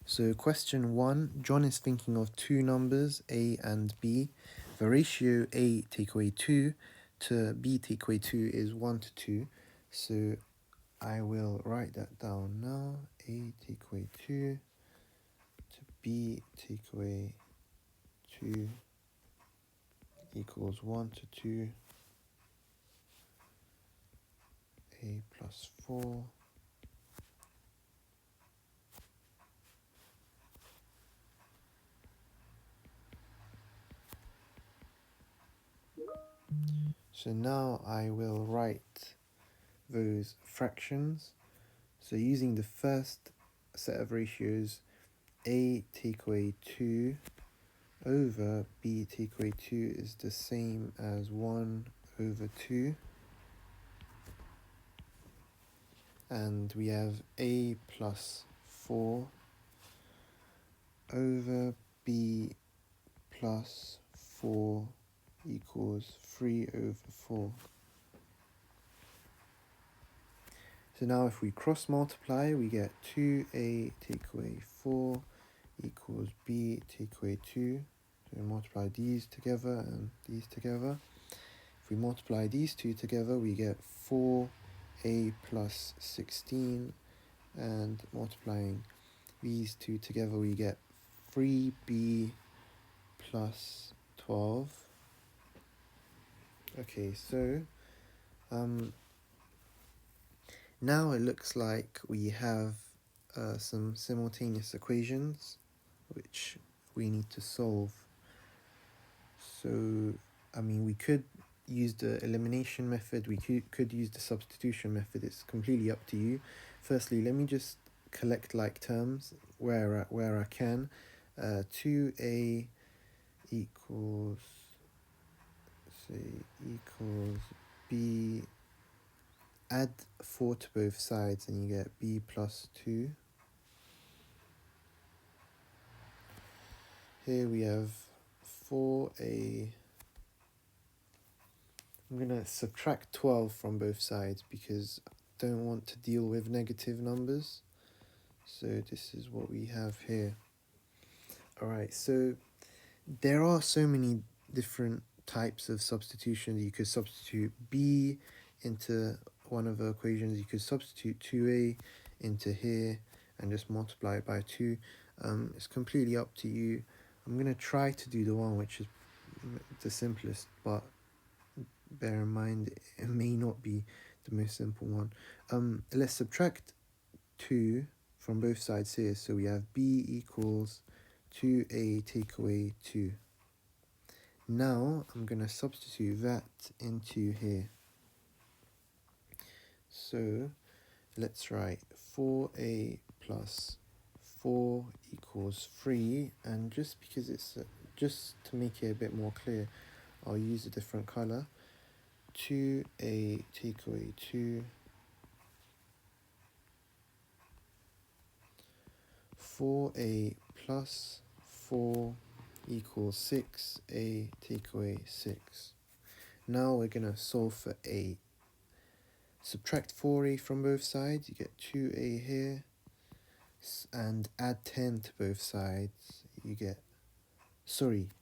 So question 1, John is thinking of two numbers, A and B. The ratio A take away 2 to B take away 2 is 1 to 2. So I will write that down now. A take away 2 to B take away 2 equals 1 to 2. A plus 4. So now I will write those fractions. So using the first set of ratios, A take away 2 over B take away 2 is the same as 1 over 2. And we have A plus 4 over B plus 4 equals 3 over 4. So now if we cross multiply, we get 2A take away 4 equals B take away 2. So we multiply these together and these together. If we multiply these two together, we get 4A plus 16. And multiplying these two together, we get 3B plus 12. Okay, so now it looks like we have some simultaneous equations which we need to solve. So, I mean, we could use the elimination method, we could use the substitution method. It's completely up to you. Firstly, let me just collect like terms where I can. 2A equals, say, equals B. Add 4 to both sides and you get B plus 2. Here we have 4A. I'm going to subtract 12 from both sides because I don't want to deal with negative numbers. So this is what we have here. Alright, so there are so many different types of substitutions. You could substitute B into one of the equations. You could substitute 2A into here and just multiply it by 2. It's completely up to you. I'm going to try to do the one which is the simplest, but bear in mind it may not be the most simple one. Let's subtract 2 from both sides here. So we have B equals 2A take away 2. Now I'm going to substitute that into here. So let's write 4A plus 4 equals 3, and just because it's just to make it a bit more clear, I'll use a different color. 2A take away 2, 4A plus 4 equals 6A take away 6. Now we're going to solve for A. Subtract 4A from both sides, you get 2A here, and add 10 to both sides, you get,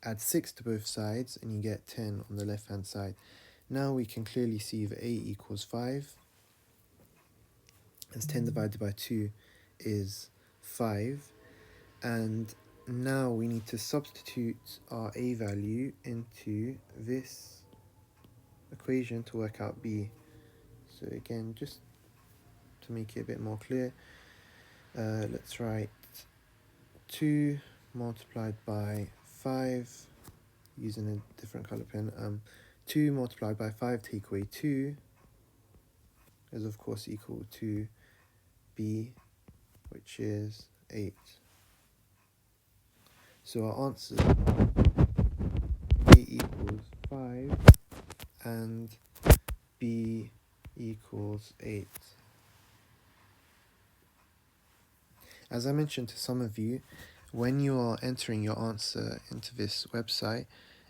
add 6 to both sides and you get 10 on the left hand side. Now we can clearly see that A equals 5, as 10 divided by 2 is 5, and now we need to substitute our A value into this equation to work out B. So again, just to make it a bit more clear, let's write 2 multiplied by 5 using a different color pen. 2 multiplied by 5 take away 2 is of course equal to B, which is 8. So our answer A equals 5 and B equals 8. As I mentioned to some of you, when you are entering your answer into this website,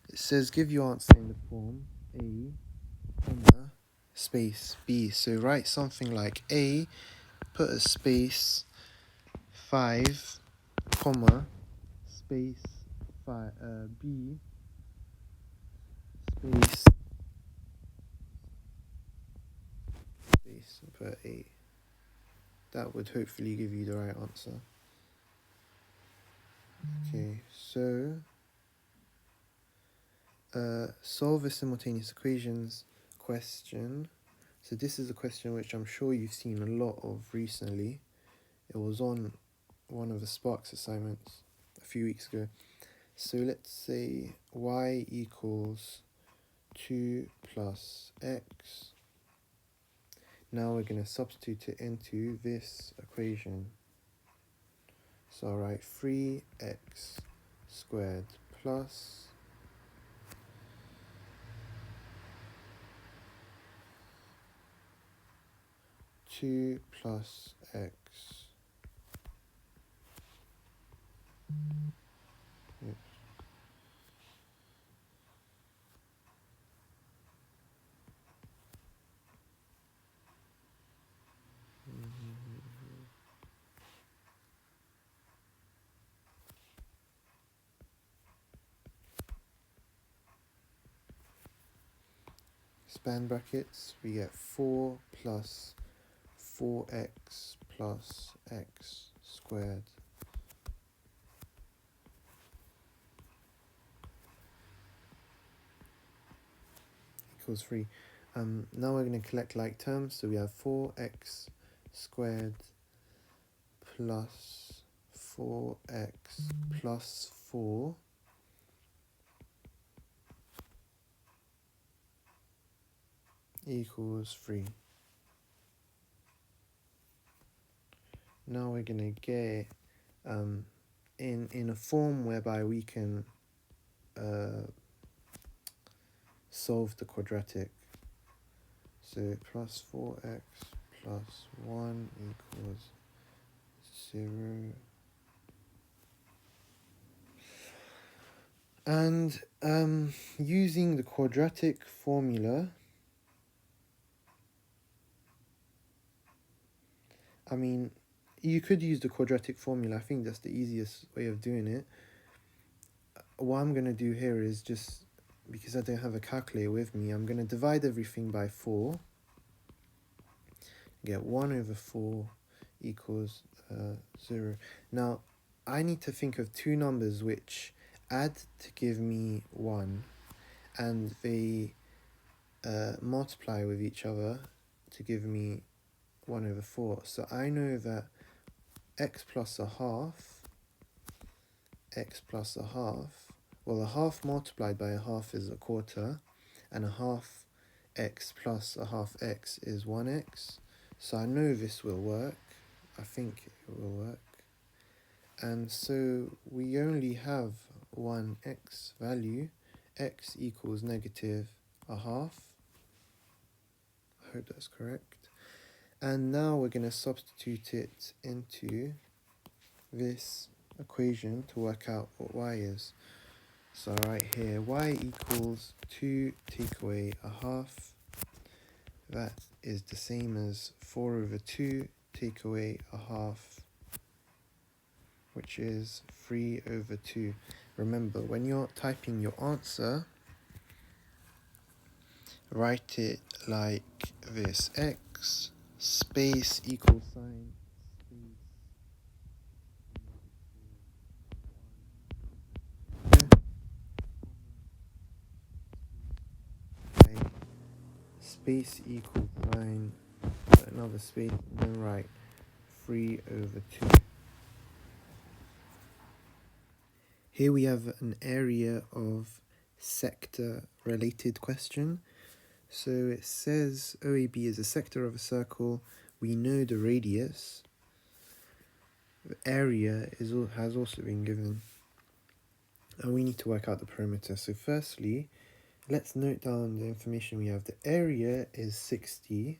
it says give your answer in the form A, space B. So write something like A, put a space, 5, comma, space b, space per 8. That would hopefully give you the right answer. Okay, so solve a simultaneous equations question. So this is a question which I'm sure you've seen a lot of recently. It was on one of the Sparks assignments a few weeks ago. So let's say y equals 2 plus x. Now we're going to substitute it into this equation. So I'll write 3x squared plus 2 plus x. Yep. Span brackets, we get 4 plus 4x plus x squared equals 3. Now we're going to collect like terms, so we have 4x squared plus 4x plus 4 equals 3. Now we're going to get in a form whereby we can solve the quadratic. So plus 4x plus 1 equals 0. And using the quadratic formula, I mean, you could use the quadratic formula. I think that's the easiest way of doing it. What I'm going to do here is just, because I don't have a calculator with me, I'm going to divide everything by 4. Get 1 over 4 equals 0. Now, I need to think of two numbers which add to give me 1, and they multiply with each other to give me 1 over 4. So I know that x plus a half, well, a half multiplied by a half is a quarter, and a half x plus a half x is 1x. So I know this will work. I think it will work. And so we only have one x value. X equals negative a half. I hope that's correct. And now we're going to substitute it into this equation to work out what y is. So right here, y equals 2 take away a half. That is the same as 4 over 2 take away a half, which is 3 over 2. Remember, when you're typing your answer, write it like this: x space equal sign space equal sign, another space, and then write 3 over 2. Here we have an area of sector related question. So it says OAB is a sector of a circle. We know the radius. The area has also been given. And we need to work out the perimeter. So firstly, let's note down the information we have. The area is 60.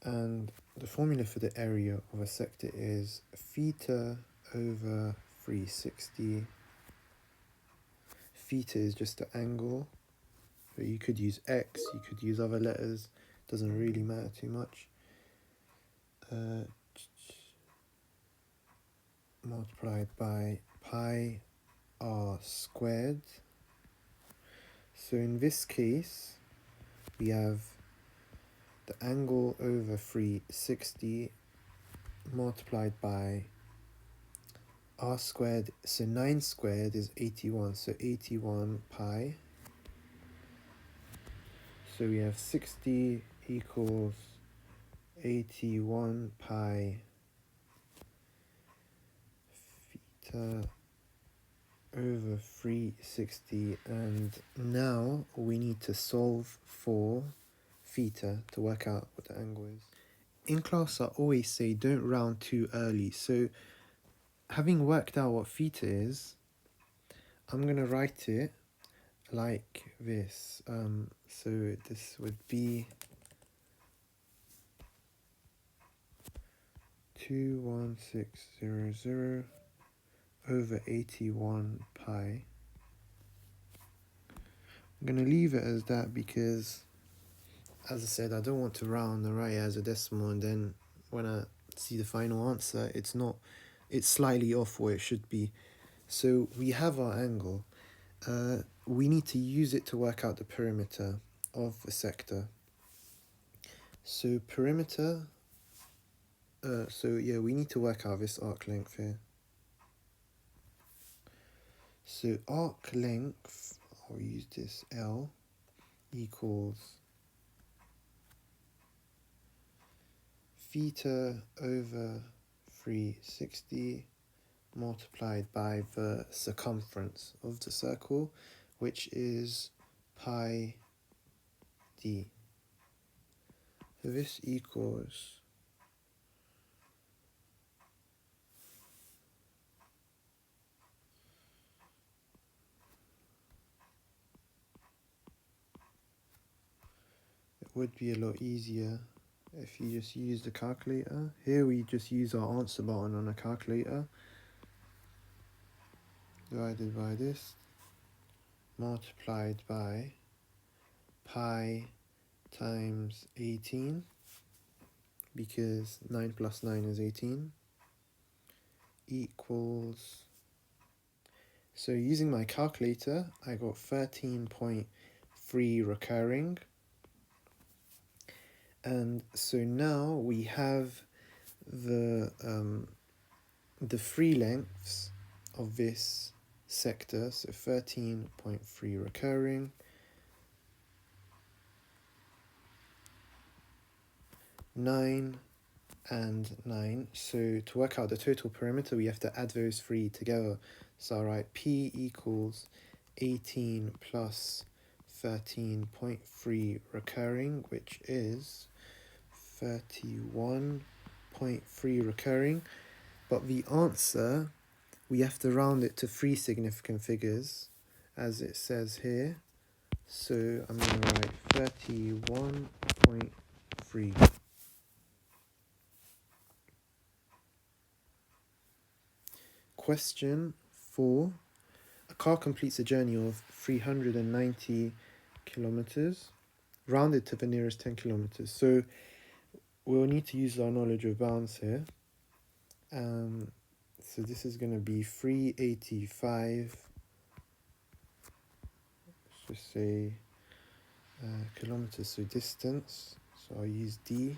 And the formula for the area of a sector is theta over 360. Theta is just the angle. But you could use x, you could use other letters. Doesn't really matter too much. multiplied by pi r squared. So in this case, we have the angle over 360 multiplied by r squared. So 9 squared is 81, so 81 pi. So we have 60 equals 81 pi theta over 360, and now we need to solve for theta to work out what the angle is. In class I always say don't round too early, so having worked out what theta is, I'm going to write it like this. So this would be 21600 over 81 pi. I'm going to leave it as that because, as I said, I don't want to round and write it as a decimal, and then when I see the final answer, it's slightly off where it should be. So we have our angle. We need to use it to work out the perimeter of a sector. So perimeter, we need to work out this arc length here. So arc length, I'll use this L, equals theta over 360 multiplied by the circumference of the circle, which is pi d. So this equals would be a lot easier if you just use the calculator. Here we just use our answer button on a calculator, divided by this, multiplied by pi times 18, because 9 plus 9 is 18, equals, so using my calculator I got 13.3 recurring. And so now we have the three lengths of this sector, so 13.3 recurring, 9 and 9. So to work out the total perimeter, we have to add those three together. So I'll write P equals 18 plus 13.3 recurring, which is 31.3 recurring. But the answer, we have to round it to 3 significant figures, as it says here. So I'm going to write 31.3. Question 4. A car completes a journey of 390 kilometers, rounded to the nearest 10 kilometers. So we'll need to use our knowledge of bounds here. So this is going to be 385, let's just say kilometers, so distance. So I'll use D,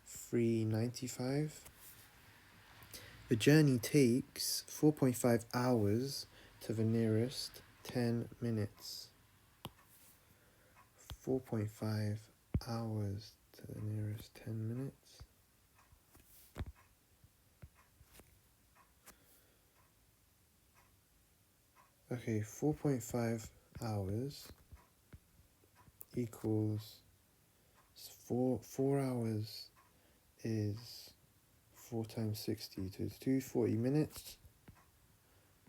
395. The journey takes 4.5 hours to the nearest 10 minutes. 4.5 hours to the nearest 10 minutes. Okay, 4.5 hours equals 4 hours is 4 times 60, so it's 240 minutes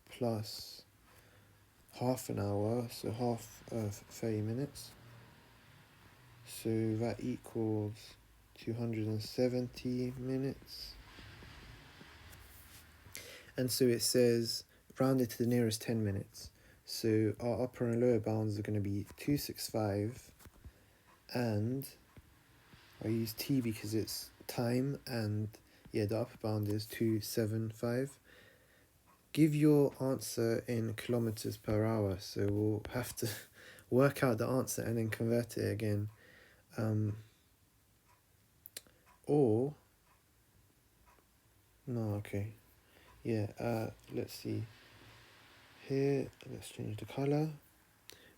plus half an hour, so half of 30 minutes. So that equals 270 minutes. And so it says rounded to the nearest 10 minutes. So our upper and lower bounds are going to be 265 and I use t because it's time, and yeah, the upper bound is 275. Give your answer in kilometers per hour, so we'll have to work out the answer and then convert it again. Or no, okay, yeah, let's see here, let's change the color.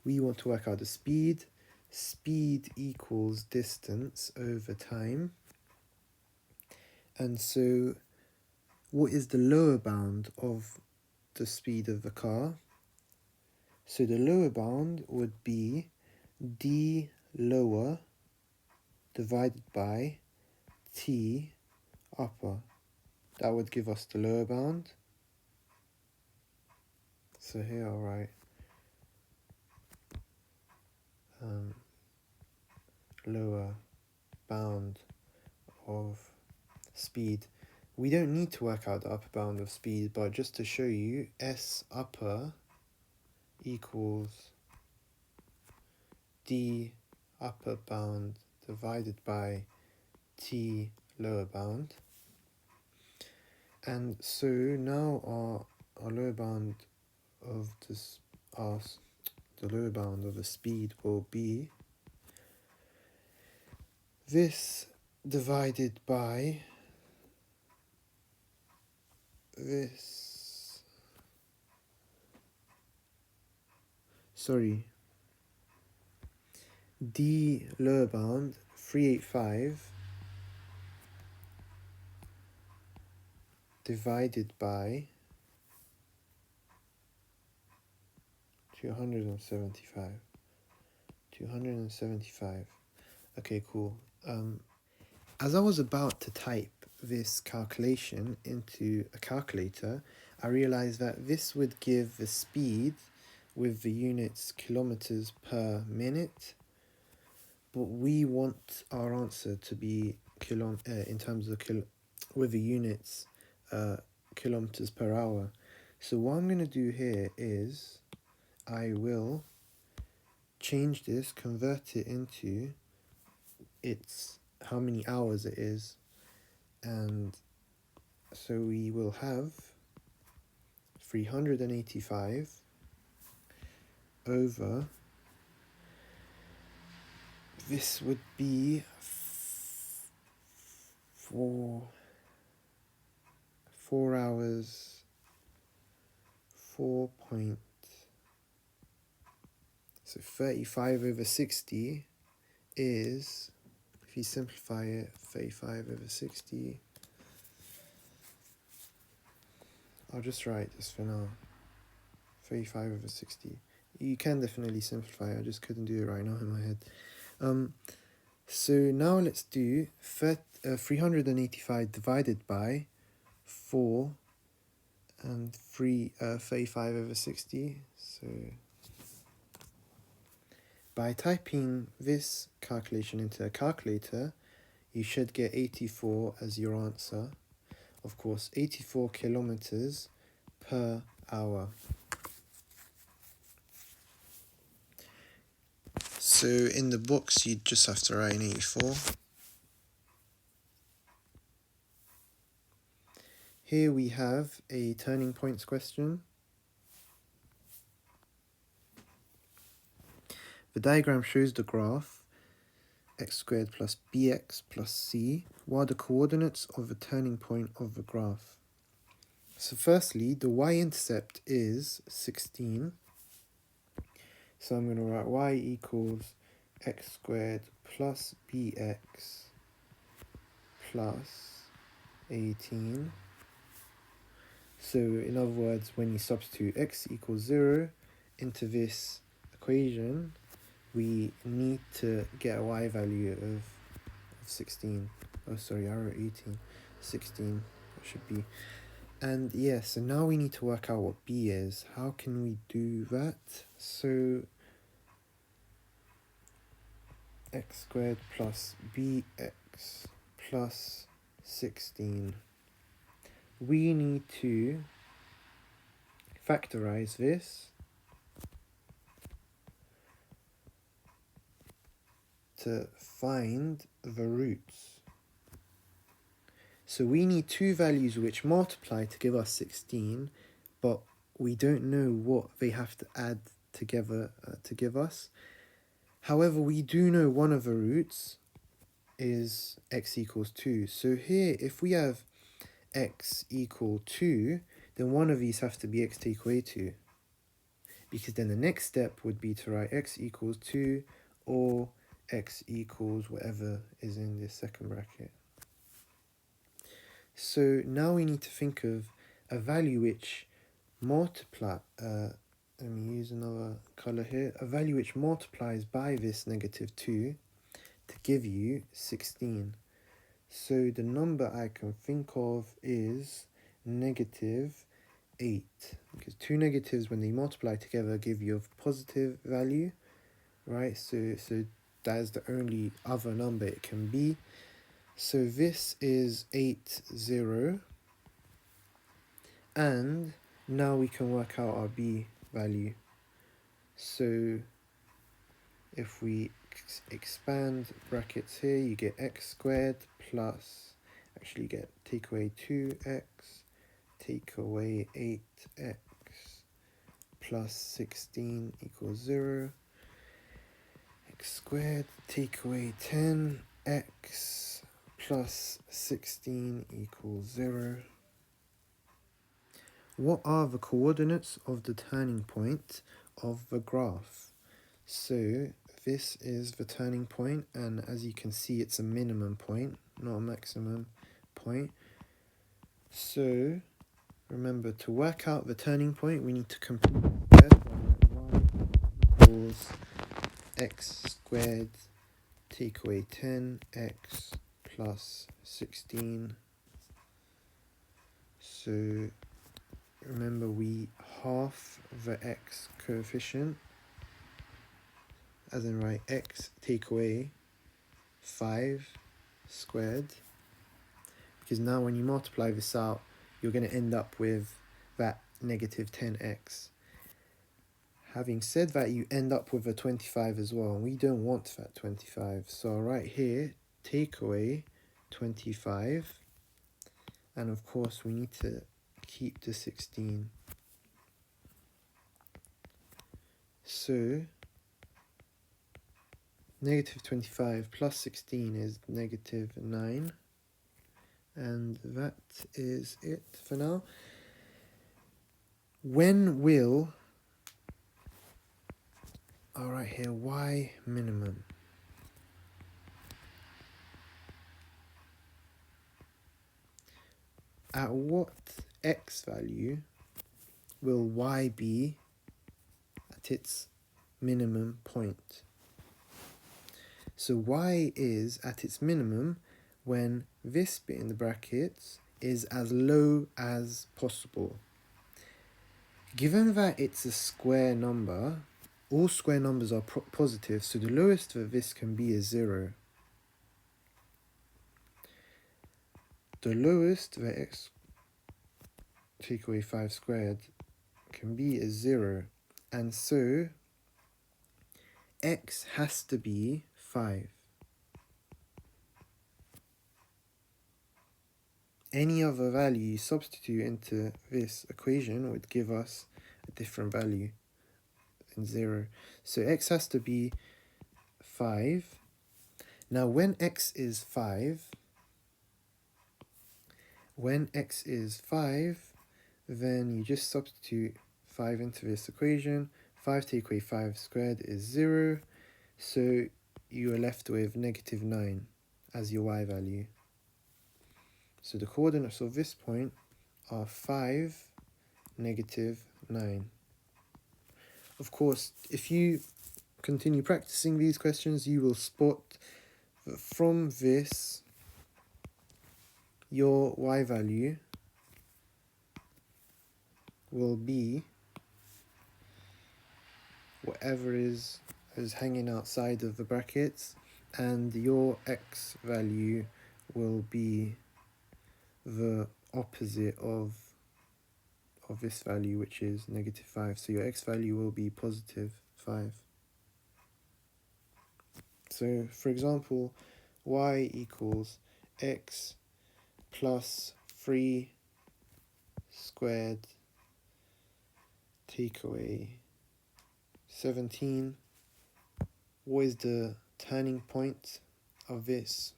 We want to work out the speed. Speed equals distance over time. And so what is the lower bound of the speed of the car? So the lower bound would be d lower divided by t upper. That would give us the lower bound. So here I'll write lower bound of speed. We don't need to work out the upper bound of speed, but just to show you, S upper equals d upper bound divided by t lower bound. And so now our lower bound of this, the lower bound of the speed will be this divided by this, sorry, d lower bound 385 divided by 275. 275. Okay, cool. As I was about to type this calculation into a calculator, I realized that this would give the speed with the units kilometers per minute, but we want our answer to be in terms of with the units kilometers per hour. So what I'm going to do here is I will change this, convert it into its how many hours it is, and so we will have 385 over, this would be 4 hours, 4 point, so 35 over 60 is, if you simplify it, 35 over 60, I'll just write this for now, 35 over 60. You can definitely simplify, I just couldn't do it right now in my head. So now let's do 385 divided by 4 and 35 over 60. So by typing this calculation into a calculator, you should get 84 as your answer. Of course, 84 kilometers per hour. So in the box, you just have to write an 84. Here we have a turning points question. The diagram shows the graph x squared plus bx plus c. What are the coordinates of the turning point of the graph? So firstly, the y-intercept is 16. So I'm going to write y equals x squared plus bx plus 18. So in other words, when you substitute x equals 0 into this equation, we need to get a y value of 16. Oh, sorry, I wrote 18. 16, that should be. And yeah, so now we need to work out what b is. How can we do that? So x squared plus bx plus 16. We need to factorize this to find the roots. So we need two values which multiply to give us 16, but we don't know what they have to add together to give us. However, we do know one of the roots is x equals 2. So here, if we have x equal 2, then one of these have to be x take away 2. Because then the next step would be to write x equals 2 or x equals whatever is in this second bracket. So now we need to think of a value which let me use another colour here, a value which multiplies by this negative 2 to give you 16. So the number I can think of is negative 8, because two negatives when they multiply together give you a positive value, right? So that is the only other number it can be. So this is 8, 0, and now we can work out our b value. So if we expand brackets here, you get x squared plus, actually you get take away 2x, take away 8x plus 16 equals 0. X squared, take away 10x plus 16 equals 0. What are the coordinates of the turning point of the graph? So this is the turning point, and as you can see, it's a minimum point, not a maximum point. So remember, to work out the turning point, we need to complete y equals x squared take away 10x plus 16. So remember, we half the x coefficient, as in write x take away 5 squared, because now when you multiply this out, you're going to end up with that negative 10x. Having said that, you end up with a 25 as well, and we don't want that 25. So I'll write here, take away 25, and of course we need to keep the 16. So negative 25 plus 16 is negative 9. And that is it for now. When will, I'll write here, y minimum. At what x value will y be at its minimum point? So y is at its minimum when this bit in the brackets is as low as possible. Given that it's a square number, all square numbers are positive, so the lowest that this can be is 0. The lowest that x take away 5 squared can be is 0, and so x has to be 5. Any other value you substitute into this equation would give us a different value than 0. So x has to be 5. Now when x is 5, then you just substitute 5 into this equation. 5 take away 5 squared is 0. So you are left with negative 9 as your y value. So the coordinates of this point are 5, negative 9. Of course, if you continue practicing these questions, you will spot that from this, your y value will be whatever is hanging outside of the brackets, and your x value will be the opposite of this value, which is negative 5. So your x value will be positive 5. So for example, y equals x plus 3 squared take away 17. What is the turning point of this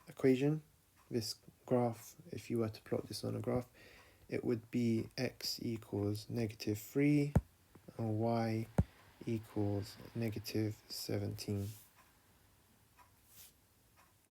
equation, this graph? If you were to plot this on a graph, it would be x equals -3 and y equals -17.